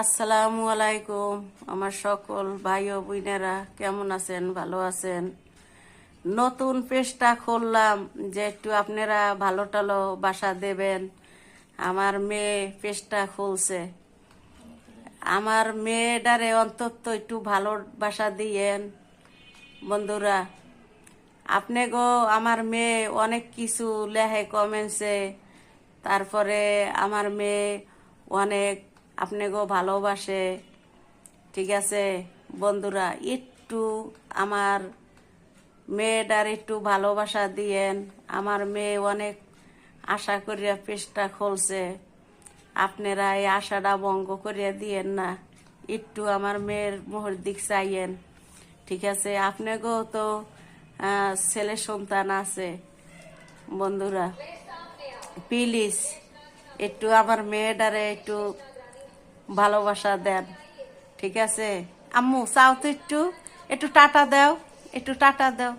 আসসালামু আলাইকুম আমার সকল ভাই ও বোনেরা, কেমন আছেন? ভালো আছেন? নতুন পেজটা খুললাম যে একটু আপনারা ভালো টালো বাসা দেবেন। আমার মেয়ে পেজটা খুলছে, আমার মেয়েটারে অন্তত একটু ভালোবাসা দিয়েন বন্ধুরা। আপনি গো, আমার মেয়ে অনেক কিছু লেখে কমেন্টসে, তারপরে আমার মেয়ে অনেক আপনি গো ভালোবাসে। ঠিক আছে বন্ধুরা, একটু আমার মেয়েটার একটু ভালোবাসা দিয়েন। আমার মেয়ে অনেক আশা করিয়া পেজটা খুলছে, আপনারা এই আশাটা ভঙ্গ করিয়া দিয়েন না, একটু আমার মেয়ের মোহর দিক চাইয়েন। ঠিক আছে, আপনাকেও তো ছেলে সন্তান আছে বন্ধুরা, প্লিজ একটু আমার মেয়েটারে একটু ভালোবাসা দেন। ঠিক আছে আম্মু, চাও তো একটু একটু টাটা দাও, একটু টাটা দাও।